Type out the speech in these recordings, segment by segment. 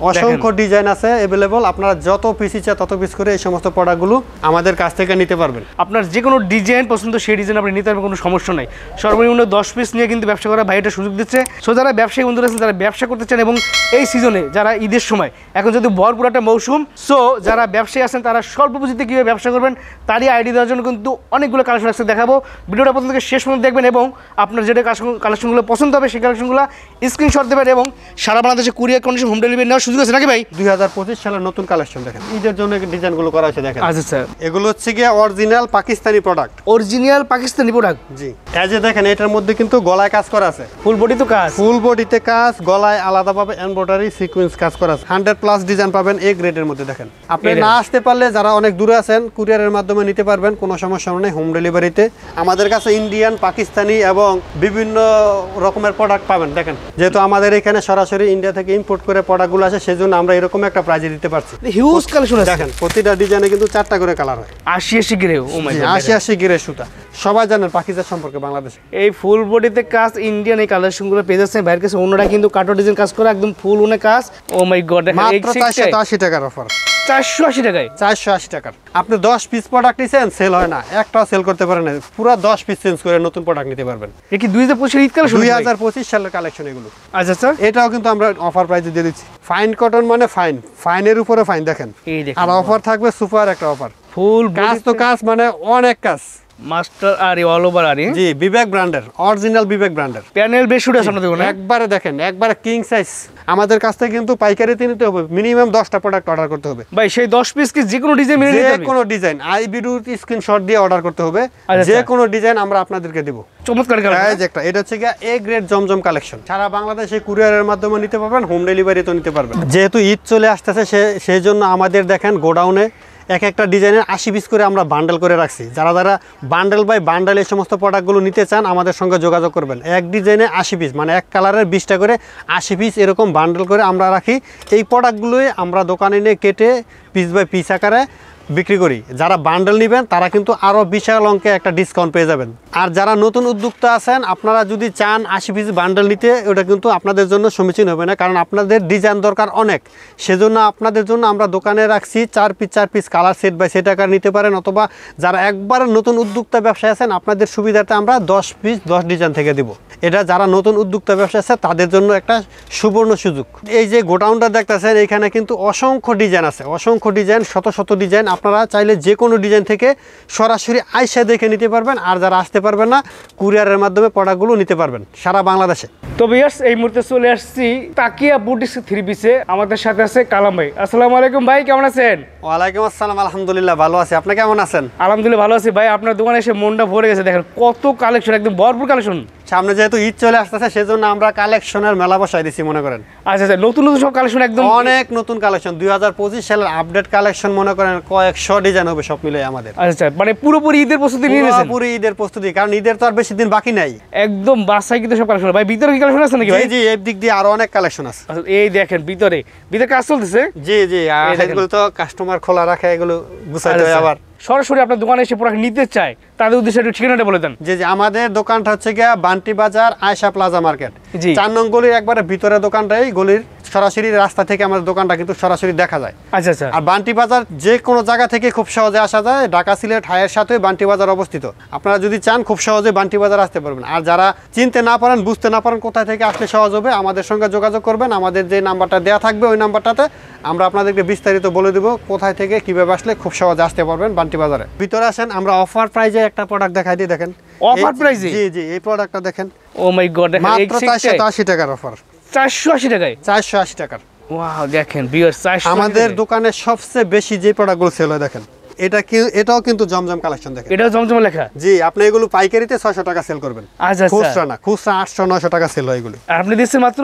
অসংখ্য ডিজাইন আছে अवेलेबल, আপনারা যত পিস ইচ্ছা তত পিস করে এই সমস্ত প্রোডাক্টগুলো আমাদের কাছ থেকে নিতে পারবেন। আপনার যে কোনো ডিজাইন পছন্দ সেই ডিজাইন আপনি নিতে পারবেন, কোনো সমস্যা নাই। সর্বনিম্ন 10 পিস নিয়ে কিন্তু ব্যবসা করা ভাই এটা সুযোগ দিচ্ছে। সো যারা ব্যবসায়ী বন্ধুরা আছেন, যারা ব্যবসা করতে চান এবং এই সিজনে যারা ঈদের সময় এখন যদি ভরপুর একটা মৌসুম, সো যারা ব্যবসায়ী আছেন তারা স্বল্প পুঁজিতে কীভাবে ব্যবসা করবেন তারই আইডিয়া দেওয়ার জন্য কিন্তু অনেকগুলো কালেকশন আছে দেখাবো। ভিডিওটা প্রথম থেকে শেষ পর্যন্ত দেখবেন এবং আপনার যেটা কালেকশনগুলো পছন্দ হবে সেই কালেকশনগুলো স্ক্রিনশট দেবেন এবং সারা বাংলাদেশে কুরিয়ার কন্ডিশন হোম ডেলিভারি নেওয়ার সুযোগ আছে নাকি ভাই? 2025 সালের নতুন কালেকশন দেখেন, ঈদের জন্য ডিজাইনগুলো করা হয়েছে দেখেন। আচ্ছা স্যার, এগুলো হচ্ছে গিয়ে original Pakistani product. Original Pakistani product? জি। এই যে দেখেন এটার মধ্যে কিন্তু গলায় কাজ করা আছে, ফুল বডি তো কাজ, ফুল বডিতে কাজ, গলায় আলাদাভাবে এমব্রয়ডারি সিকোয়েন্স কাজ করা আছে। 100+ ডিজাইন পাবেন এই গ্রেডের মধ্যে দেখেন। আপনি না আসতে পারলে যারা অনেক দূরে আছেন কুরিয়ারের মাধ্যমে নিতে পারবেন, কোনো সমস্যা নেই হোম ডেলিভারিতে। আমাদের কাছে ইন্ডিয়ান, পাকিস্তানি এবং বিভিন্ন রকমের প্রোডাক্ট পাবেন দেখেন। যেহেতু আমাদের এখানে সরাসরি ইন্ডিয়া থেকে ইম্পোর্ট করে প্রোডাক্টগুলো আসে, সেজন্য আমরা এরকম একটা প্রাইজে দিতে পারছি। হিউজ কালেকশন আছে দেখেন, প্রতিটা ডিজাইনে কিন্তু 4টা করে কালার হয়। 80 গ্রে, ও মাই গড, 80 গ্রে সুতা। সবাই জানেন পাকিজা সম্পর্কে বাংলাদেশে। এই ফুল বডিতে কাজ ইন্ডিয়ান এই কালেকশনগুলো পেয়ে যাচ্ছেন ভাইয়ের কাছে। অন্যরা কিন্তু কাটো ডিজাইন কাজ করে, একদম ফুল উনে কাজ। ও মাই গড, দেখেন মাত্র 480 টাকার অফার। 480 টাকায়, 480 টাকার। আপনি 10 পিস প্রোডাক্ট নিছেন, সেল হয় না, একটাও সেল করতে পারেন না, পুরো 10 পিস চেঞ্জ করে নতুন প্রোডাক্ট নিতে পারবেন। এ কি 2025 ঈদ কালেকশন? 2025 সালের কালেকশন এগুলো। আচ্ছা আচ্ছা, এটাও কিন্তু আমরা অফার প্রাইসে দিয়ে দিচ্ছি। ফাইন কটন মানে ফাইন, ফাইনের উপরে ফাইন দেখেন। এই দেখেন, আর অফার থাকবে সুপার একটা অফার। ফুল কাজ তো কাজ মানে অনেক কাজ, মাস্টার আর অল ওভার আর জি বিবেক ব্র্যান্ডের, অরিজিনাল বিবেক ব্র্যান্ডের প্যানেল বেশ শুট আছে আপনাদের কোনে। একবারে দেখেন, একবারে কিং সাইজ। আমাদের কাছ থেকে কিন্তু পাইকারিতে নিতে হবে, মিনিমাম 10টা প্রোডাক্ট অর্ডার করতে হবে ভাই। সেই 10 পিস কি যে কোনো ডিজাইন মিলে নিতে যে হবে? কোনো ডিজাইন আইবিডুর স্ক্রিনশট দিয়ে অর্ডার করতে হবে। যে কোনো ডিজাইন আমরা আপনাদেরকে দেব। চমৎকার কালেকশন একটা, এটা হচ্ছে গিয়ে এ গ্রেড জমজম কালেকশন। সারা বাংলাদেশে কুরিয়ারের মাধ্যমে নিতে পারবেন, হোম ডেলিভারিতে নিতে পারবেন। যেহেতু ঈদ চলে আসতেছে সেই জন্য আমাদের দেখেন গোডাউনে এক একটা ডিজাইনের 80 পিস করে আমরা বান্ডেল করে রাখছি। যারা যারা বান্ডেল বাই বান্ডেল এই সমস্ত প্রোডাক্টগুলো নিতে চান আমাদের সঙ্গে যোগাযোগ করবেন। এক ডিজাইনে 80 পিস মানে এক কালারের 20টা করে 80 পিস এরকম বান্ডেল করে আমরা রাখি। এই প্রোডাক্টগুলোই আমরা দোকানে নিয়ে কেটে পিস বাই পিস আকারে বিক্রি করি। যারা বান্ডেল নেবেন তারা কিন্তু আরও বিশাল অঙ্কে একটা ডিসকাউন্ট পেয়ে যাবেন। আর যারা নতুন উদ্যোক্তা আছেন আপনারা যদি চান 80 পিস বান্ডেল নিতে, ওটা কিন্তু আপনাদের জন্য সমীচীন হবে না, কারণ আপনাদের ডিজাইন দরকার অনেক। সেজন্য আপনাদের জন্য আমরা দোকানে রাখছি 4 piece colour set by set আকার নিতে পারেন, অথবা যারা একবার নতুন উদ্যোক্তা ব্যবসায় আছেন আপনাদের সুবিধাতে আমরা 10 পিস 10 ডিজাইন থেকে দিব। এটা যারা নতুন উদ্যোক্তা ব্যবসা আছে তাদের জন্য একটা সুবর্ণ সুযোগ। এই যে গোডাউনটা দেখতেছেন এখানে কিন্তু অসংখ্য ডিজাইন আছে, অসংখ্য ডিজাইন, শত শত ডিজাইন। আপনারা চাইলে যে কোনো ডিজাইন থেকে সরাসরি আইসা দেখে নিতে পারবেন। আর যারা আসতে পারবেন না কুরিয়ারের মাধ্যমে প্রোডাক্টগুলো নিতে পারবেন সারা বাংলাদেশে। তো ভিউয়ার্স, এই মুহূর্তে চলে আসছি তাকিয়া বুটিক্স 3 পিসে। আমাদের সাথে আছে কালাম ভাই। আসসালামু আলাইকুম ভাই, কেমন আছেন? ওয়ালাইকুম আসসালাম, আলহামদুলিল্লাহ ভালো আছি। আপনি কেমন আছেন? আলহামদুলিল্লাহ ভালো আছি ভাই। আপনার দোকানে এসে মনটা ভরে গেছে, দেখেন কত কালেকশন, একদম ভরপুর কালেকশন। সামনে যেহেতু ঈদ চলে আসতেছে সেজন্য আমরা কালেকশনের মেলা বসাই দিছি মনে করেন। আচ্ছা আচ্ছা, নতুন নতুন সব কালেকশন, একদম অনেক নতুন কালেকশন। 2025 সালের আপডেট কালেকশন মনে করেন কয়েকশো ডিজাইন হবে সব মিলে আমাদের। আচ্ছা, মানে পুরোপুরি ঈদের প্রস্তুতি নিয়ে নিয়েছেন? পুরো ঈদের প্রস্তুতি, কারণ ঈদের তো আর বেশি দিন বাকি নাই। একদম বাসায় কিন্তু সব কালেকশন। ভাই ভিতরে কি কালেকশন আছে নাকি ভাই? জি, এই দিক দিয়ে আরো অনেক কালেকশন আছে। আচ্ছা, এই দেখেন ভিতরে কাজ চলতেছে। জি জি, এগুলো তো কাস্টমার খোলা রাখে, এগুলো গুছাইতে হয়। আবার সরাসরি আপনার দোকানে এসে প্রোডাক্ট নিতে চায় তাদের উদ্দেশ্যে একটু ঠিকানাটা বলে দেন। জি জি, আমাদের দোকানটা হচ্ছে গিয়া বান্টি বাজার আয়শা প্লাজা মার্কেট, 4 নং গলির একবারে ভিতরে দোকানটাই। গলির সরাসরি রাস্তা থেকে আমাদের দোকানটা কিন্তু সরাসরি দেখা যায়। আচ্ছা আচ্ছা। আর বান্টি বাজার যে কোনো জায়গা থেকে খুব সহজে আসা যায়। ঢাকা সিলেট হাইয়ের সাথে বান্টি বাজার অবস্থিত। আপনারা যদি চান খুব সহজে বান্টি বাজার আসতে পারবেন। আর যারা চিনতে না পারেন, বুঝতে না পারেন কোথায় থেকে আসলে সহজ হবে, আমাদের সঙ্গে যোগাযোগ করবেন। আমাদের যে নাম্বারটা দেওয়া থাকবে ওই নাম্বারটাতে আমরা আপনাদেরকে বিস্তারিত বলে দেবো কোথায় থেকে কিভাবে আসলে খুব সহজে আসতে পারবেন বান্টি বাজারে। ভিতরে আসেন, আমরা অফার প্রাইজে একটা প্রোডাক্ট দেখাই দিই। দেখেন অফার প্রাইজে? জি জি, এই প্রোডাক্টটা দেখেন। ও মাই গড, দেখেন মাত্র 480 টাকার অফার। 480 টাকায়? 480 টাকার। ওয়াও, দেখেন ভিউয়ার্স, 480। আমাদের দোকানে সবচেয়ে বেশি যে প্রোডাক্টগুলো সেল হয় দেখেন, এটাও কিন্তু জমজম কালেকশন দেখেন। এটাও জমজম লেখা? জি, আপনি এগুলো পাইকারিতে 600 টাকা সেল করবেন। আচ্ছা, খুচরা না, খুচরা 800-900 টাকা সেল হয় এগুলো। আর আপনি দিচ্ছেন মাত্র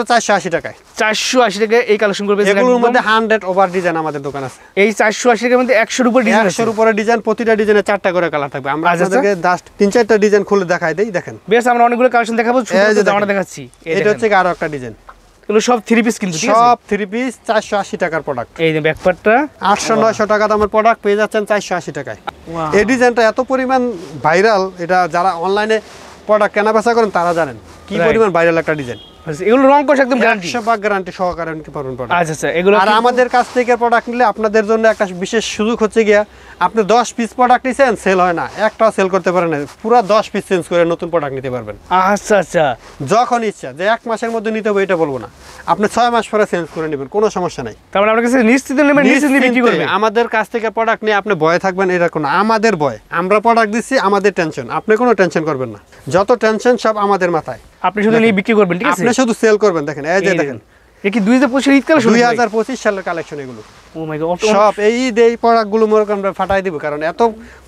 480 টাকায়। 480 টাকায় এই কালেকশন করবে। এগুলোর মধ্যে 100 ওভার ডিজাইন আমাদের দোকান আছে। এই 480 টাকার মধ্যে 100 এর উপরে ডিজাইন আছে। 100 এর উপরে ডিজাইন, প্রতিটা ডিজাইনে 4টা করে কালার থাকবে। আমরা আপনাদেরকে জাস্ট 3-4টা ডিজাইন খুলে দেখাই দেই। দেখেন বেশ, আমরা অনেকগুলো কালেকশন দেখাবো, ছোট জামাটা দেখাচ্ছি। এটা হচ্ছে আরো একটা ডিজাইন। এগুলো সব 3 পিস কিন্তু, সব 3 পিস 480 টাকার প্রোডাক্ট। এই যে ব্যাকপার্টটা 800-900 টাকা দামের প্রোডাক্ট পেয়ে যাচ্ছেন 480 টাকায়। এই ডিজাইনটা এত পরিমাণ ভাইরাল, এটা যারা অনলাইনে প্রোডাক্ট কেনা বেচা করেন তারা জানেন কি পরিমাণ ভাইরাল একটা ডিজাইন। আচ্ছা, এগুলো রং কষ একদম গ্যারান্টি 100% গ্যারান্টি সহকারে নিতে পারবেন প্রোডাক্ট। আচ্ছা আচ্ছা, এগুলো আর আমাদের কাছ থেকে প্রোডাক্ট নিলে আপনাদের জন্য একটা বিশেষ সুযোগ হচ্ছে গিয়া, আপনি 10 পিস প্রোডাক্ট নিছেন, সেল হয় না, একটাও সেল করতে পারেন না, পুরো 10 পিস চেঞ্জ করে নতুন প্রোডাক্ট নিতে পারবেন। আচ্ছা আচ্ছা, যখন ইচ্ছা, যে 1 মাসের মধ্যে নিতে হবে এটা বলবো না, আপনি 6 মাস পরে চেঞ্জ করে নেবেন, কোনো সমস্যা নাই। তার মানে আপনার কাছে নিশ্চিত নেবেন, নিশ্চিত নিয়ে বিক্রি করবেন। আমাদের কাছ থেকে প্রোডাক্ট নিয়ে আপনি ভয়ে থাকবেন এরকম না, আমাদের ভয়, আমরা প্রোডাক্ট দিচ্ছি, আমাদের টেনশন, আপনি কোনো টেনশন করবেন না, যত টেনশন সব আমাদের মাথায়। আপনি শুধু নিয়ে বিক্রি করবেন, ঠিক আছে? আপনি শুধু সেল করবেন। দেখেন এই যে দেখেন, এ কি 2025 ঈদ কালেকশন? 2025 সালের কালেকশন এগুলো। ও মাই গড, সব এই এই প্রোডাক্টগুলো মনে করেন আমরা ফাটাই দিব, কারণ এত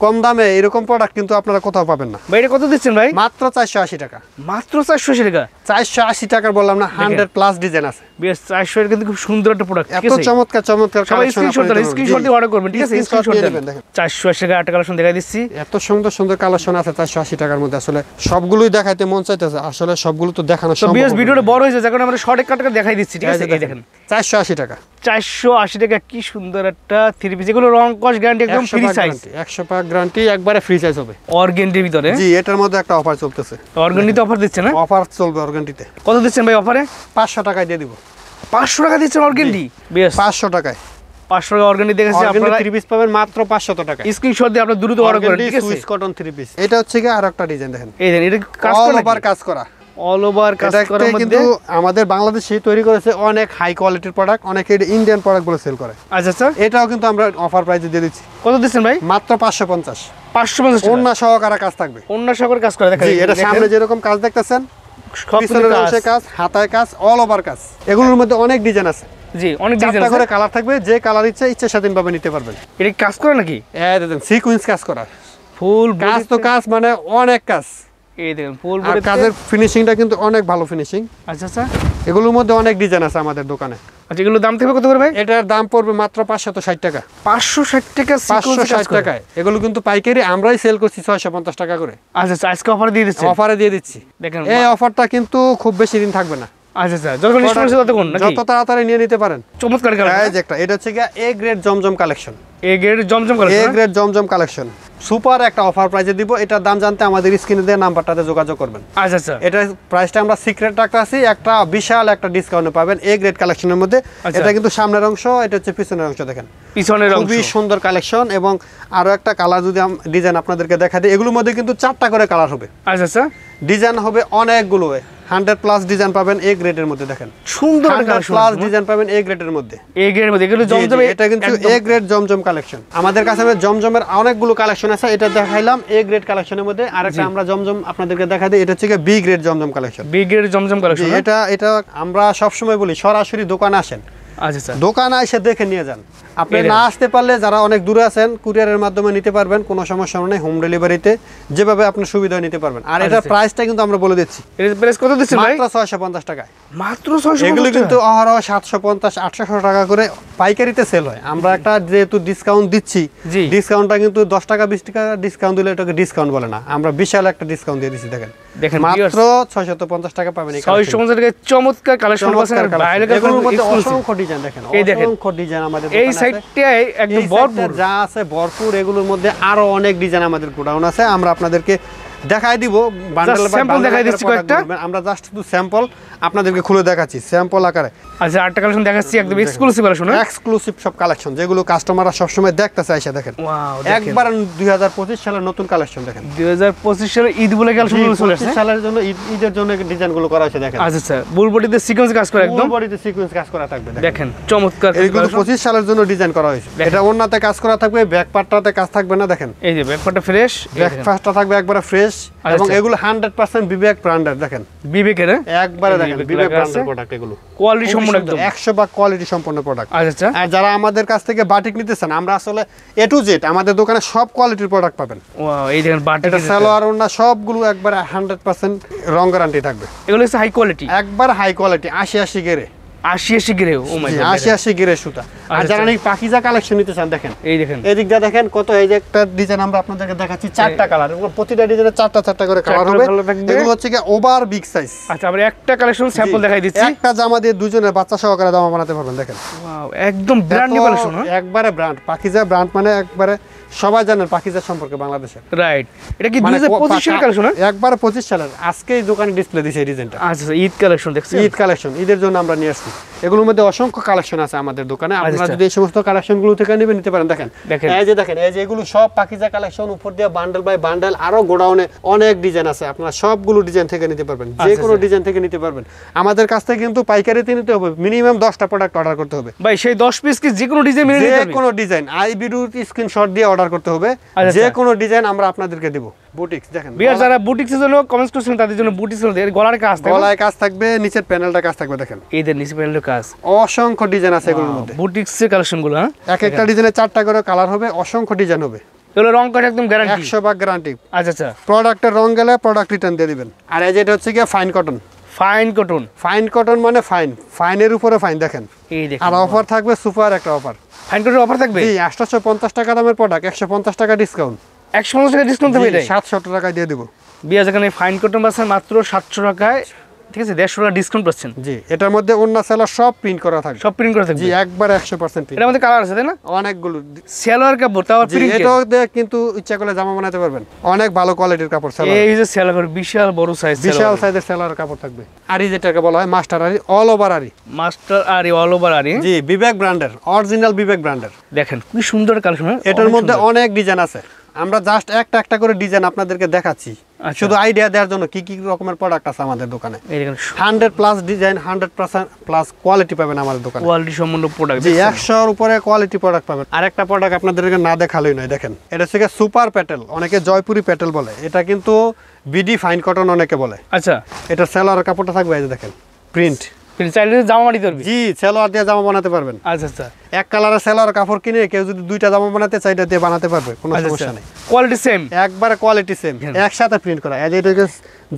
কম দামে এরকম প্রোডাক্ট কিন্তু আপনারা কোথাও পাবেন না। ভাই এটা কত দিচ্ছেন ভাই? মাত্র 480 টাকা। মাত্র 480 টাকা? 480 টাকা বললাম না, 100 প্লাস ডিজাইন আছে। বেশ, 400 এর কিন্তু খুব সুন্দর একটা প্রোডাক্ট, ঠিক এত আছে? চমৎকার চমৎকার সবাই কালেকশন স্ক্রিনশট দিয়ে অর্ডার করবেন, ঠিক আছে? স্ক্রিনশট নিয়ে দেবেন। নেবেন। দেখেন 480 টাকা একটা কালেকশন দেখাই দিচ্ছি। এত সুন্দর সুন্দর কালেকশন আছে 480 টাকার মধ্যে, আসলে সবগুলোই দেখাইতে মন চাইতেছে, আসলে সবগুলো তো দেখানো তো সম্ভব বিএস হবে না। ভিডিওটা বড় হয়েছে, যখন আমরা শর্ট কাট করে দেখাই দিচ্ছি, ঠিক আছে? এই দেখেন 480 টাকা। 480 টাকা, কি সুন্দর একটা থ্রি পিস। এগুলো রং কস গ্যারান্টি, একদম ফ্রি সাইজ, 100% গ্যারান্টি, একবারে ফ্রি সাইজ হবে। অর্গেন্ডির ভিতরে। জি, এটার মধ্যে একটা অফার চলতেছে। অর্গেন্ডিতে অফার দিচ্ছে না? অফার চলবে অর্গানটিতে। কত দিচ্ছেন ভাই অফারে? 500 টাকায় দিয়ে দিব। 500 টাকা দিচ্ছেন অর্গেন্ডি? বেশ, 500 টাকায় 500 টাকা অর্গেন্ডি দেখেছি আপনারা। 3 পিস পাবেন মাত্র 500 টাকায়। স্ক্রিনশট দিয়ে আপনারা দ্রুত অর্ডার করেন, ঠিক আছে? Swiss cotton 3 piece. এটা হচ্ছে কি আরেকটা ডিজাইন দেখেন, এই দেন, এটা কাজ অল করা, ওভার কাজ করা, অল ওভার কাজ এটা করার কিন্তু মধ্যে। আমাদের বাংলাদেশে তৈরি করেছে অনেক হাই কোয়ালিটির প্রোডাক্ট, অনেকে এটা ইন্ডিয়ান প্রোডাক্ট বলে সেল করে। আচ্ছা আচ্ছা, এটাও কিন্তু আমরা অফার প্রাইসে দিয়ে দিচ্ছি। কত দিচ্ছেন ভাই? মাত্র 550। 550 টাকা। ওন্না সহকারে কাজ থাকবে। অন্য সকল কাজ করে দেখা জি, এটা সামনে যেরকম কাজ দেখতেছেন, পিছনের অংশে কাজ, হাতায় কাজ, অল ওভার কাজ। এগুলোর মধ্যে অনেক ডিজাইন আছে। জি, অনেক ডিজাইন চারটা আছে। করে কালার থাকবে, যে কালার ইচ্ছা স্বাধীনভাবে নিতে পারবেন। এটা কি কাজ করে নাকি? এই দেখেন সিকোয়েন্স কাজ করা, ফুল কাজ তো কাজ, মানে অনেক কাজ। এই দেখেন ফুল আর বডি কাজের ফিনিশিংটা কিন্তু অনেক ভালো ফিনিশিং। আচ্ছা আচ্ছা এগুলোর মধ্যে অনেক ডিজাইন আছে আমাদের দোকানে। আচ্ছা, এগুলো দাম থেকে কত করে ভাই? এটার দাম পড়বে মাত্র 560 টাকা। 560 টাকা, 560 টাকায়। এগুলো কিন্তু পাইকারি আমরাই সেল করছি 650 টাকা করে। আচ্ছা আচ্ছা, আজকে অফার দিয়ে দিচ্ছেন? অফারে দিয়ে দিচ্ছি। দেখেন, এই অফারটা কিন্তু খুব বেশি দিন থাকবে না। আচ্ছা আচ্ছা, যখন স্টোর আছে ততক্ষণ নাকি? যত তাড়াতাড়ি নিয়ে নিতে পারেন। চমৎকার এই কালেকশন। যে একটা, এটা হচ্ছে গিয়া A grade Zamzam collection. A grade Zamzam a collection. Grade Zamzam collection super একটা অফার প্রাইসে দিব। এটার দাম জানতে আমাদের স্ক্রিনে দেওয়া নাম্বারটাতে যোগাযোগ করবেন। আচ্ছা আচ্ছা, এটার প্রাইসটা আমরা সিক্রেট রাখতেছি, একটা বিশাল একটা ডিসকাউন্টে পাবেন এ গ্রেড কালেকশনের মধ্যে। আচ্ছা। এটা কিন্তু সামনের অংশ, এটা হচ্ছে পিছনের অংশ। দেখেন পিছনের অংশ খুবই সুন্দর কালেকশন, এবং আরো একটা কালার যদি ডিজাইন আপনাদেরকে দেখা দিই, এগুলোর মধ্যে কিন্তু 4টা করে কালার হবে। আচ্ছা আচ্ছা, ডিজাইন হবে অনেকগুলো, 100 প্লাস ডিজাইন পাবেন এ গ্রেডের মধ্যে। দেখেন সুন্দর 100 প্লাস ডিজাইন পাবেন এ গ্রেডের মধ্যে। এ গ্রেডের মধ্যে এগুলো জি, জমজম। জি, এটা কিন্তু এ গ্রেড জমজম কালেকশন। আমাদের কাছে জমজমের অনেকগুলো কালেকশন আছে, এটা দেখাইলাম এ গ্রেড কালেকশনের মধ্যে। আরেকটা আমরা জমজম আপনাদেরকে দেখা দিই, এটা হচ্ছে বি গ্রেড জমজম কালেকশন। বি গ্রেড জমজম কালেকশন। এটা আমরা সবসময় বলি সরাসরি দোকানে আসেন, আচ্ছা আচ্ছা, দোকানে এসে দেখে নিয়ে যান। আপনি এই না আসতে পারলে যারা অনেক দূরে আছেন, কুরিয়ারের মাধ্যমে নিতে পারবেন, কোনো সমস্যা নেই। হোম ডেলিভারিতে যেভাবে আপনি সুবিধা নিতে পারবেন। আর এটার প্রাইসটা কিন্তু আমরা বলে দিচ্ছি, এর প্রাইস কত দিচ্ছেন ভাই? মাত্র 650 টাকায়। মাত্র 650 এগুলো কিন্তু অহরহ 750 800 টাকা করে পাইকারিতে সেল হয়। আমরা একটা যেহেতু ডিসকাউন্ট দিচ্ছি, জি। ডিসকাউন্টটা কিন্তু 10 টাকা 20 টাকা ডিসকাউন্ট দিলে এটাকে ডিসকাউন্ট বলে না, আমরা বিশাল একটা ডিসকাউন্ট দিয়ে দিচ্ছি। দেখেন দেখেন মাত্র 650 টাকা পাবেন। 650 টাকা চমৎকার কালেকশন আছে। আর বাইরে এগুলোর মধ্যে অসংখ্য ডিজাইন। দেখেন এই দেখেন, অসংখ্য ডিজাইন আমাদের এই দোকানে আছে। সাইডটায় একদম ভরপুর যা আছে ভরপুর। এগুলোর মধ্যে আরো অনেক ডিজাইন আমাদের গোডাউন আছে, আমরা আপনাদেরকে দেখাই দিব। বান্ডেল বাই স্যাম্পল দেখাই দিচ্ছি কয়েকটা। আমরা জাস্ট শুধু স্যাম্পল আপনাদেরকে খুলে দেখাচ্ছি, স্যাম্পল আকারে। আচ্ছা, আটটা কালেকশন দেখাচ্ছি, একদম এক্সক্লুসিভ কালেকশন। এক্সক্লুসিভ সব কালেকশন যেগুলো কাস্টমাররা সবসময় দেখতেছে এসে। দেখেন ওয়াও, একবার 2025 সালের নতুন কালেকশন। দেখেন 2025 সালে ঈদ বলে কালেকশন চলে আসছে। 25 সালের জন্য ঈদের জন্য ডিজাইনগুলো করা হয়েছে। দেখেন আচ্ছা আচ্ছা, বুল বডিতে সিকোয়েন্স কাজ করে একদম। ফুল বডিতে সিকোয়েন্স কাজ করা থাকবে। দেখেন চমৎকার এগুলো 25 সালের জন্য ডিজাইন করা হয়েছে। এটা ওন্নাতে কাজ করা থাকবে, ব্যাক পার্টটাতে কাজ থাকবে না। দেখেন এই যে ব্যাকপার্টটা ফ্রেশ, ব্যাক পার্টটা থাকবে একবারে ফ্রেশ, এবং আচ্ছা। এগুলো 100% বিবেক ব্র্যান্ডের। দেখেন বিবেকের একবারে দেখেন বিবেক বিবেক লাগা ব্র্যান্ডের আছে। প্রোডাক্ট এগুলো। কোয়ালিটি সম্পূর্ণ একদম 100 কোয়ালিটি সম্পন্ন প্রোডাক্ট। আচ্ছা আচ্ছা, আর যারা আমাদের কাছ থেকে বাটিক নিতেছেন, আমরা আসলে এ টু জেড আমাদের দোকানে সব কোয়ালিটির প্রোডাক্ট পাবেন। ওয়াও, এই দেখেন বাটিক। এটা সালোয়ার ওন্না সবগুলো একবারে 100% রং গ্যারান্টি থাকবে। এগুলো হচ্ছে হাই কোয়ালিটি, একবার হাই কোয়ালিটি 80 গেরে। 80 গিরে। ও মাই গড, 80 গেরে সুতা। আর যারা নাকি পাকিজা কালেকশন নিতে চান দেখেন এই দেখেন এই দিকটা দেখেন কত, এই যে একটা ডিজাইন আমরা আপনাদেরকে দেখাচ্ছি, 4টা কালার, প্রতিটা ডিজাইনে 4টা করে কালার হবে। এগুলো হচ্ছে কি ওভার বিগ সাইজ। আচ্ছা আমরা একটা কালেকশন স্যাম্পল দেখাই দিচ্ছি। একটা জামা দিয়ে দুজনের বাচ্চা সহকারে জামা বানাতে পারবেন দেখেন। ওয়াও, একদম ব্র্যান্ড নিউ কালেকশন। একবারে ব্র্যান্ড পাকিজা ব্র্যান্ড, মানে একবারে সবাই জানেন পাকিজা সম্পর্কে বাংলাদেশে। রাইট, এটা কি 2025 সালের কালেকশন? একবারে 25 সালের, আজকেই দোকানে ডিসপ্লে দিয়েছে এই ডিজাইনটা। আচ্ছা ঈদ কালেকশন দেখছেন? ঈদ কালেকশন, ঈদের জন্য আমরা নিয়ে আসছি। এগুলোর মধ্যে অসংখ্য কালেকশন আছে আমাদের দোকানে, আপনারা যদি এই সমস্ত কালেকশনগুলো থেকে নিতে পারেন। দেখেন এই যে দেখেন, এই যে এগুলো সব পাকিজা কালেকশন, উপর দিয়ে বান্ডেল বাই বান্ডেল, আরো গোডাউনে অনেক ডিজাইন আছে, আপনারা সবগুলো ডিজাইন থেকে নিতে পারবেন, যে কোনো ডিজাইন থেকে নিতে পারবেন। আমাদের কাছ থেকে কিন্তু পাইকারিতে নিতে হবে, মিনিমাম 10টা প্রোডাক্ট অর্ডার করতে হবে ভাই। সেই 10 পিস কি যে কোনো ডিজাইন নিতে যে হবে? কোনো ডিজাইন আই ভিডিওর স্ক্রিনশট দিয়ে অর্ডার করতে হবে, যে কোনো ডিজাইন আমরা আপনাদেরকে দেব। বুটিক্স দেখেন, বিয়ার যারা বুটিক্সের জন্য কমেন্টস করছেন তাদের জন্য বুটিক্স এর গলার কাজ থাকবে, গলায় কাজ থাকবে, নিচের প্যানেলটা কাজ থাকবে। দেখেন এদের নিচে প্যানেলের কাজ, অসংখ্য ডিজাইন আছে এগুলোর মধ্যে। বুটিক্সের কালেকশনগুলো, হ্যাঁ এক একটা ডিজাইনে 4টা করে কালার হবে, অসংখ্য ডিজাইন হবে। এগুলো রং কাট একদম গ্যারান্টি, 100% গ্যারান্টি। আচ্ছা আচ্ছা, প্রোডাক্টের রং গেলে প্রোডাক্ট রিটার্ন দিয়ে দিবেন। আর এই যেটা হচ্ছে কি fine cotton. Fine cotton, fine cotton মানে ফাইন, ফাইনের উপরে ফাইন। দেখেন এই দেখেন, আর অফার থাকবে সুপার একটা অফার। ফাইন কটন অফার থাকবে? জি, 850 টাকা দামের প্রোডাক্ট 150 টাকা ডিসকাউন্ট, 150 টাকা ডিসকাউন্ট দেবে। এটাই 700 টাকায় দিয়ে দিব। বিয়ার যেখানে ফাইন কটন পাচ্ছেন মাত্র 700 টাকায়, ঠিক আছে, 150 টাকা ডিসকাউন্ট পাচ্ছেন। জি, এটার মধ্যে অন্য সেলার সব প্রিন্ট করা থাকবে, সব প্রিন্ট করা থাকবে। জি, একবার 100% প্রিন্ট। এর মধ্যে কালার আছে তাই না? অনেকগুলো সেলোয়ার কাপড়, তাও জি, প্রিন্ট। এটাও দিয়ে কিন্তু ইচ্ছা করলে জামা বানাতে পারবেন, অনেক ভালো কোয়ালিটির কাপড় সেলার। এই যে সেলোয়ার বিশাল বড় সাইজ, বিশাল সাইজের সেলার কাপড় থাকবে। আরি যেটাকে বলা হয় মাস্টার আরি, অল ওভার আরি। মাস্টার আরি, অল ওভার আরি। জি, বিবেক ব্র্যান্ডের, অরিজিনাল বিবেক ব্র্যান্ডের। দেখেন কি সুন্দর কালেকশন। এটার মধ্যে অনেক ডিজাইন আছে, আমরা জাস্ট একটা একটা করে ডিজাইন আপনাদেরকে দেখাচ্ছি, শুধু আইডিয়া দেওয়ার জন্য কি কি রকমের প্রোডাক্ট আছে আমাদের দোকানে। এই দেখেন 100+ ডিজাইন, 100+ কোয়ালিটি পাবেন আমাদের দোকানে। কোয়ালিটি সম্পন্ন প্রোডাক্ট, জি, 100-এর উপরে কোয়ালিটি প্রোডাক্ট পাবেন। আরেকটা প্রোডাক্ট আপনাদেরকে না দেখালেই নয়, দেখেন এটা হচ্ছে সুপার প্যাটেল, অনেকে জয়পুরি প্যাটেল বলে, এটা কিন্তু বিডি ফাইন কটন অনেকে বলে। আচ্ছা, এটা সেলোয়ার কাপড়টা থাকবে, এই যে দেখেন প্রিন্ট। চাইলে জামা বানাতে পারবে? জি, সেলোয়ার দিয়ে জামা বানাতে পারবেন। আচ্ছা আচ্ছা, এক কালারের সেলোয়ার কাপড় কিনে কেউ যদি 2টা জামা বানাতে চাই, এটা দিয়ে বানাতে পারবে, কোনো সমস্যা নেই। কোয়ালিটি সেম, একবারে কোয়ালিটি সেম, একসাথে প্রিন্ট করা। এই যে এটা হচ্ছে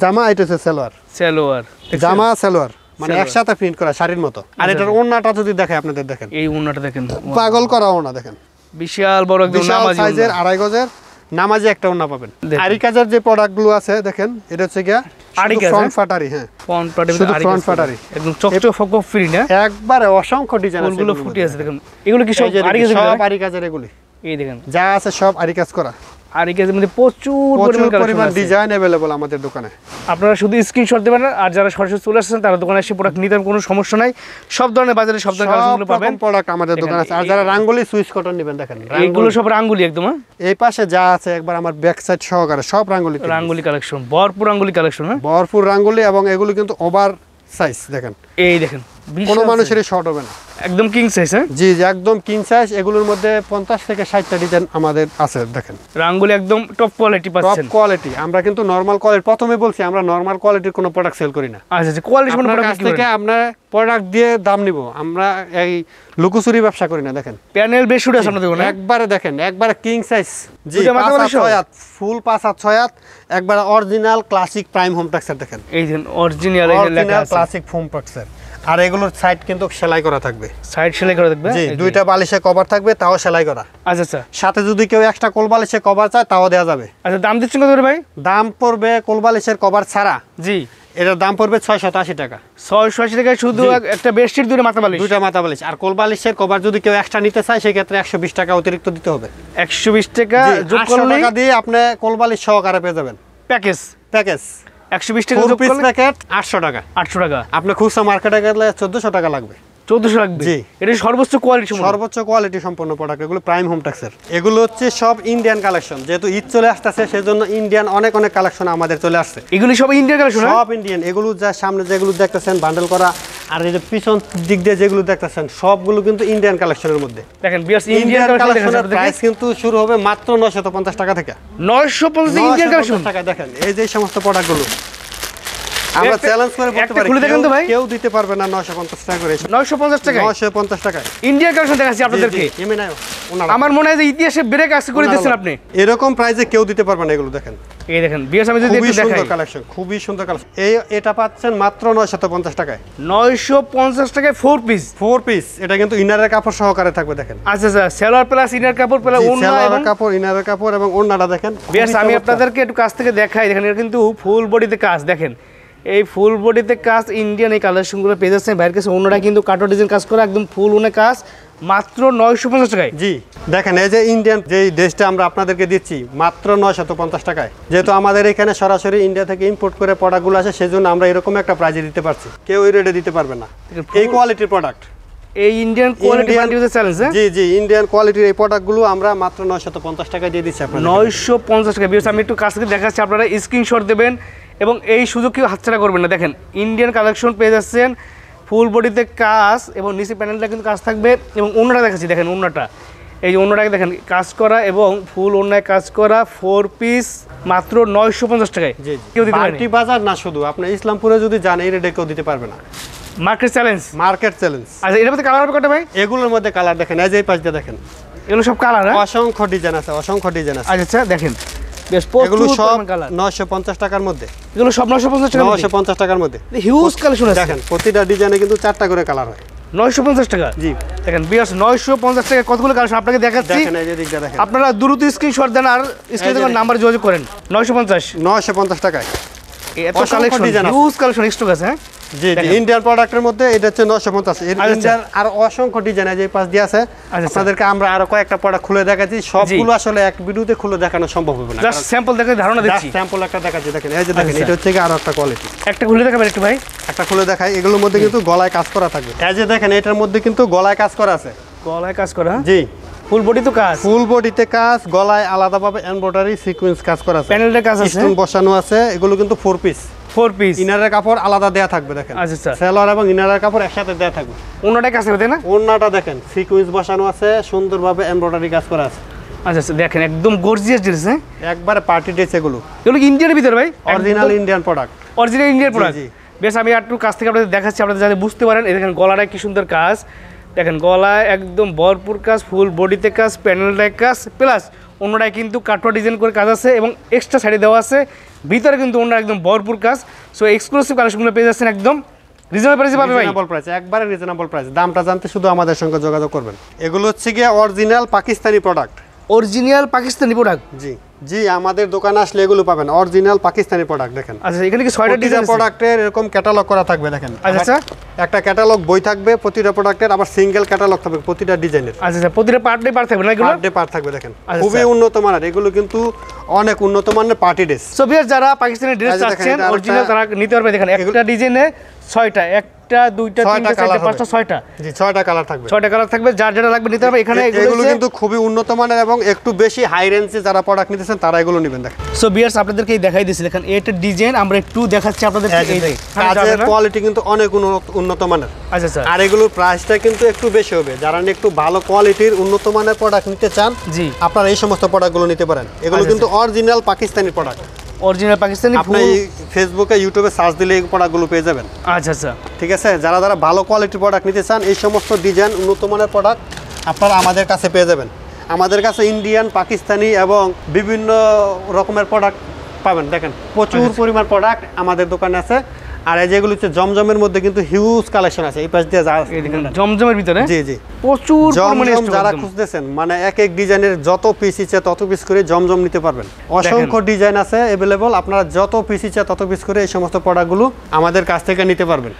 জামা, এটা হচ্ছে সেলোয়ার। সেলোয়ার, জামা সেলোয়ার মানে একসাথে প্রিন্ট করা শাড়ির মতো। আর এটার ওড়নাটা যদি দেখাই আপনাদের, দেখেন এই ওড়নাটা দেখেন, পাগল করা ওড়না। দেখেন বিশাল বড় একদম নামাজি সাইজের, 2.5 গজের নামাজি একটা ওড়না পাবেন। আরি কাজের যে প্রোডাক্টগুলো আছে দেখেন, এটা হচ্ছে গিয়া আরি কাজ, ফ্রন্ট ফাটারি। হ্যাঁ, ফ্রন্ট ফাটারি, শুধু ফ্রন্ট ফাটারি, একদম চকচক ফকফক ফ্রি না, একবারে অসংখ্য ডিজাইন আছে, ফুলগুলো ফুটে আছে। দেখেন এগুলো কি সব আরি কাজ? সব আরি কাজের, এগুলি এই দেখেন যা আছে সব আরি কাজ করা। আরি কাজের মধ্যে প্রচুর পরিমাণ ডিজাইন अवेलेबल আমাদের দোকানে। আপনারা শুধু স্ক্রিনশট দেবেন, আর যারা সরাসরি চলে আসছেন তারা দোকানে এসে প্রোডাক্ট নিতে কোনো সমস্যা নাই। সব ধরনের বাজারে সব ধরনের কালেকশনগুলো পাবেন, প্রোডাক্ট আমাদের দোকানে আছে। আর যারা রাঙ্গুলি সুইচ কটন নেবেন, দেখেন এইগুলো সব রাঙ্গুলি একদম। এই পাশে যা আছে একবার আমার ব্যাক সাইড সহকারে সব রাঙ্গুলি, রাঙ্গুলি কালেকশন, ভরপুর রাঙ্গুলি কালেকশন। হ্যাঁ, ভরপুর রাঙ্গুলি, এবং এগুলো কিন্তু ওভার সাইজ। দেখেন এই দেখেন কোনো মানুষেরই শর্ট হবে না, একদম কিং সাইজ। হ্যাঁ, জি জি, একদম কিং সাইজ। এগুলোর মধ্যে 50 থেকে 60টা ডিজাইন আমাদের আছে। দেখেন রাঙ্গুলি একদম টপ কোয়ালিটি পাচ্ছেন, টপ কোয়ালিটি। আমরা কিন্তু নরমাল কোয়ালিটি, প্রথমে বলছি আমরা নরমাল কোয়ালিটির কোনো প্রোডাক্ট সেল করি না। আচ্ছা আচ্ছা, কোয়ালিটি সম্পন্ন আপনার কাছ প্রোডাক্ট থেকে আমরা প্রোডাক্ট দিয়ে দাম নিব, আমরা এই লুকোচুরি ব্যবসা করি না। দেখেন প্যানেল বেশ উঠে আছে আপনাদের দোকানে, একবারে দেখেন, একবারে কিং সাইজ। জি, দুইটা মাথা বালিশ 5 হাত ফুল, 5 হাত 6 হাত, একবারে original classic prime home texture. দেখেন এই দেখেন অরিজিনাল, এই লেখা আছে ক্লাসিক হোম টেক্সচার। আর এগুলোর সাইড কিন্তু সেলাই করা থাকবে, সাইড সেলাই করা থাকবে। জি, 2টা বালিশে কভার থাকবে, তাও সেলাই করা। আচ্ছা আচ্ছা, সাথে যদি কেউ এক্সট্রা কোল বালিশে কভার চায়, তাও দেওয়া যাবে। আচ্ছা দাম দিচ্ছেন কত করে ভাই? দাম পড়বে কোল বালিশের কভার ছাড়া, জি, এটার দাম পড়বে 680 টাকা। 680 টাকায় শুধু একটা বেডশিট, 2টা মাথা বালিশ, 2টা মাথা বালিশ। আর কোল বালিশের কভার যদি কেউ এক্সট্রা নিতে চায়, সেক্ষেত্রে 120 টাকা অতিরিক্ত দিতে হবে। 120 টাকা যোগ 800 করলে টাকা দিয়ে আপনি কোল বালিশ সহকারে পেয়ে যাবেন প্যাকেজ। প্যাকেজ 120 টাকা ফুল যোগ পিস করলে প্যাকেট 800 টাকা। 800 টাকা। আপনি খুচরা মার্কেটে গেলে 1400 টাকা লাগবে। 1400 লাগবে। জি, এটা সর্বোচ্চ কোয়ালিটি সম্পন্ন, সর্বোচ্চ কোয়ালিটি সম্পন্ন প্রোডাক্ট। এগুলো প্রাইম হোম টেক্সের। এগুলো হচ্ছে সব ইন্ডিয়ান কালেকশন, যেহেতু ঈদ চলে আসতেছে সেজন্য ইন্ডিয়ান অনেক অনেক কালেকশন আমাদের চলে আসছে। এগুলো সব ইন্ডিয়ান কালেকশন, সব ইন্ডিয়ান। এগুলো যা সামনে যেগুলো দেখতেছেন বান্ডেল করা, আর এই যে পিছন দিক দিয়ে যেগুলো দেখতেছেন সবগুলো কিন্তু ইন্ডিয়ান কালেকশনের মধ্যে। দেখেন বিয়ার্স, ইন্ডিয়ান কালেকশনের প্রাইস কিন্তু শুরু হবে মাত্র 950 টাকা থেকে। 950 ইন্ডিয়ান কালেকশন টাকা। দেখেন এই যে সমস্ত প্রোডাক্টগুলো আমরা চ্যালেঞ্জ করে বলতে একটা পারি খুলে দেখেন তো ভাই। কেউ দিতে পারবে না 950 টাকা করে 950 টাকায় 950 টাকায় ইন্ডিয়ান কালেকশন দেখাচ্ছি আপনাদেরকে। এমএ নাই ওনারা আমার মনে হয় যে ইতিহাসে ব্রেক আসছে করে দিচ্ছেন আপনি। এরকম প্রাইসে কেউ দিতে পারবে না এগুলো দেখেন। এই দেখেন বিয়াস, আমি যদি খুবই একটু দেখাই সুন্দর কালেকশন, খুবই সুন্দর কালেকশন। এটা পাচ্ছেন মাত্র 950 টাকায়। 950 টাকায় 4 পিস। 4 পিস, এটা কিন্তু ইনারের কাপড় সহকারে থাকবে দেখেন। আচ্ছা আচ্ছা, সেলোয়ার প্লাস ইনার কাপড় প্লাস জি, ওড়না সেলোয়ারের এবং কাপড়, ইনারের কাপড় এবং ওড়নাটা দেখেন। বিয়াস, খুবই আমি চমৎকার। আপনাদেরকে একটু কাছ থেকে দেখাই। দেখেন এটা কিন্তু ফুল বডিতে কাজ। দেখেন এই ফুল বডিতে কাজ, ইন্ডিয়ান এই কালেকশনগুলো পেয়ে যাচ্ছেন বাইরের কাছে। ওনারা কিন্তু কাটো ডিজাইন কাজ করে একদম ফুল ওনে কাজ মাত্র 950 টাকায়। জি দেখেন, এই যে ইন্ডিয়ান যে ড্রেসটা আমরা আপনাদেরকে দিচ্ছি মাত্র 950 টাকায়। যেহেতু আমাদের এখানে সরাসরি ইন্ডিয়া থেকে ইম্পোর্ট করে প্রোডাক্টগুলো আসে, সেজন্য আমরা এরকম একটা প্রাইজে দিতে পারছি। কেউ এই রেটে দিতে পারবে না এই কোয়ালিটির প্রোডাক্ট। এই ইন্ডিয়ান কোয়ালিটি বান্ডিউজের চ্যালেঞ্জ। জি জি, ইন্ডিয়ান কোয়ালিটির এই প্রোডাক্টগুলো আমরা মাত্র 950 টাকায় দিয়ে দিচ্ছি আপনাদের। 950 টাকা। বিয়াস, আমি একটু কাছ থেকে দেখাচ্ছি, আপনারা স্ক্রিনশট দেবেন এবং এই সুযোগ কেউ হাতছাড়া করবেন না। দেখেন ইন্ডিয়ান কালেকশন পেয়ে যাচ্ছেন, ফুল বডিতে কাজ এবং নিচে প্যানেলটা কিন্তু কাজ থাকবে। এবং ওড়নাটা দেখাচ্ছি, দেখেন ওড়নাটা, এই যে ওড়নাটাকে দেখেন কাজ করা এবং ফুল ওড়নায় কাজ করা 4 পিস মাত্র 950 টাকায়। জি কেউ দিতে পারে পার্টি বাজার না, শুধু আপনি ইসলামপুরে যদি যান এই রেটে কেউ দিতে পারবে না। Market challenge. Market challenge. আচ্ছা, এটার মধ্যে কালার হবে কটা ভাই? এগুলোর মধ্যে কালার দেখেন, এই যে এই পাশটা দেখেন, এগুলো সব কালার। অসংখ্য ডিজাইন আছে, অসংখ্য ডিজাইন আছে। আচ্ছা দেখেন বেশ, এগুলো প্রচুর সব পরিমাণ কালার। 950 টাকার মধ্যে। এগুলো সব 950 টাকা। 950 টাকার মধ্যে হিউজ কালেকশন আছে। দেখেন প্রতিটা ডিজাইনে কিন্তু 4টা করে কালার হয়। 950 টাকা। জি দেখেন বিয়াস, 950 টাকা কতগুলো কালেকশন আপনাকে দেখাচ্ছি। দেখেন, এই যে দিকটা দেখেন, আপনারা দ্রুত স্ক্রিনশট দেন আর স্ক্রিনে দেখেন। নাম্বার যোগাযোগ করেন। 950 950 টাকায় এত অসংখ্য কালেকশন, ডিজাইন আছে। হিউজ কালেকশন স্টক আছে। হ্যাঁ জি জি, ইন্ডিয়ান প্রোডাক্টের মধ্যে এটা হচ্ছে 950। এর আচ্ছা। ইন্ডিয়ান আর অসংখ্য ডিজাইন আছে, এই পাশ দিয়ে আছে। আচ্ছা। আপনাদেরকে আমরা আরো কয়েকটা প্রোডাক্ট খুলে দেখাচ্ছি, সবগুলো আসলে এক ভিডিওতে খুলে দেখানো সম্ভব হবে না। জাস্ট স্যাম্পল দেখে ধারণা দিচ্ছি। স্যাম্পল একটা দেখাচ্ছি, দেখেন এই যে দেখেন, আচ্ছা। এটা হচ্ছে কি আরো একটা কোয়ালিটি। একটা খুলে দেখাবেন একটু ভাই? একটা খুলে দেখাই, এগুলোর মধ্যে কিন্তু গলায় কাজ করা থাকবে। এই যে দেখেন, এটার মধ্যে কিন্তু গলায় কাজ করা আছে। গলায় কাজ করা? জি, ফুল বডি তো কাজ, ফুল বডিতে কাজ, গলায় আলাদাভাবে এমব্রয়ডারি সিকোয়েন্স কাজ করা আছে, প্যানেলটা কাজ আছে, স্টোন বসানো আছে। এগুলো কিন্তু 4 পিস। 4 পিস। ইনারের কাপড় আলাদা দেয়া থাকবে দেখেন। আচ্ছা স্যার। সেলোয়ার এবং ইনারের কাপড় একসাথে দেয়া থাকবে। ওনাটাই কাজ করতে না? ওড়নাটা দেখেন, সিকোয়েন্স বসানো আছে, সুন্দরভাবে এমব্রয়ডারি কাজ করা আছে। আচ্ছা আচ্ছা, দেখেন একদম গর্জিয়াস ড্রেস। হ্যাঁ, একবারে পার্টি ড্রেস এগুলো, এগুলো কি ইন্ডিয়ানের ভিতর ভাই? Original Indian product. Original Indian product. জি। বেশ, আমি একটু কাছ থেকে আপনাদের দেখাচ্ছি, আপনাদের যাতে বুঝতে পারেন। এই দেখেন গলাটায় কি সুন্দর কাজ। দেখেন গলায় একদম ভরপুর কাজ, ফুল বডিতে কাজ, প্যানেলটায় কাজ, প্লাস অন্যটায় কিন্তু কাটওয়া ডিজাইন করে কাজ আছে এবং এক্সট্রা সাইডে দেওয়া আছে। ভিতরে কিন্তু অন্য একদম ভরপুর কাজ। সো এক্সক্লুসিভ কালেকশনগুলো পেয়ে যাচ্ছেন একদম রিজনেবল প্রাইসে পাবে ভাই। রিজনেবল প্রাইস, একবারে রিজনেবল প্রাইস। দামটা জানতে শুধু আমাদের সঙ্গে যোগাযোগ করবেন। এগুলো হচ্ছে গিয়ে original Pakistani product. Original Pakistani product? জি জি, আমাদের দোকানে আসলে এগুলো পাবেন, অরিজিনাল পাকিস্তানি প্রোডাক্ট। দেখেন আচ্ছা, এখানে কি 6টা ডিজাইন আছে? প্রোডাক্টের এরকম ক্যাটালগ করা থাকবে দেখেন। আচ্ছা, একটা ক্যাটালগ বই থাকবে প্রতিটা প্রোডাক্টের, আবার সিঙ্গেল ক্যাটালগ থাকবে প্রতিটা ডিজাইনের। আচ্ছা, প্রতিটা পার্টে পার্ট থাকবে না এগুলো? পার্ট ডে পার্ট থাকবে দেখেন, আচ্ছা। খুবই উন্নত মানের। এগুলো কিন্তু অনেক উন্নত মানের পার্টি ড্রেস। সো ভিউয়ার, যারা পাকিস্তানি ড্রেস এই যে দেখেন, চাচ্ছেন এটা অরিজিনাল, তারা নিতে পারবে। দেখেন একটা ডিজাইনে 6টা, একটা দুইটা তিনটা চারটা পাঁচটা 6টা। জি, 6টা কালার থাকবে। 6টা কালার থাকবে, যার যেটা লাগবে নিতে পারবে। এখানে এগুলো কিন্তু খুবই উন্নত মানের এবং একটু বেশি হাই রেঞ্জে যারা প্রোডাক্ট নিতেছেন তারা এগুলো নেবেন। দেখেন, সো ভিউয়ার্স, আপনাদেরকে দেখাই দিচ্ছি। দেখেন এটা ডিজাইন আমরা একটু দেখাচ্ছি আপনাদেরকে। এই যে কাজের কোয়ালিটি কিন্তু অনেক উন্নত মানের। আচ্ছা স্যার। আর এগুলোর প্রাইসটা কিন্তু একটু বেশি হবে। যারা একটু ভালো কোয়ালিটির উন্নত মানের প্রোডাক্ট নিতে চান, জি, আপনারা এই সমস্ত প্রোডাক্টগুলো নিতে পারেন। এগুলো আচ্ছা, কিন্তু original Pakistani product. Original Pakistani. আপনি ফেসবুকে ইউটিউবে সার্চ দিলে এই প্রোডাক্টগুলো পেয়ে যাবেন। আচ্ছা আচ্ছা, ঠিক আছে, যারা যারা ভালো কোয়ালিটির প্রোডাক্ট নিতে চান, এই সমস্ত ডিজাইন উন্নত মানের প্রোডাক্ট আপনারা আমাদের কাছে পেয়ে যাবেন। আমাদের কাছে ইন্ডিয়ান, পাকিস্তানি এবং বিভিন্ন রকমের প্রোডাক্ট পাবেন। দেখেন প্রচুর পরিমাণ প্রোডাক্ট আমাদের দোকানে আছে। আর এই যেগুলো হচ্ছে জমজমের মধ্যে কিন্তু হিউজ কালেকশন আছে। এই পাশ দিয়ে যা জমজমের ভিতরে? জি জি, প্রচুর পরিমাণে জমজম যারা খুঁজতেছেন, মানে এক এক ডিজাইনের যত পিস ইচ্ছে তত পিস করে জমজম নিতে পারবেন। অসংখ্য ডিজাইন আছে অ্যাভেলেবল। আপনারা যত পিস ইচ্ছে তত পিস করে এই সমস্ত প্রোডাক্টগুলো আমাদের কাছ থেকে নিতে পারবেন।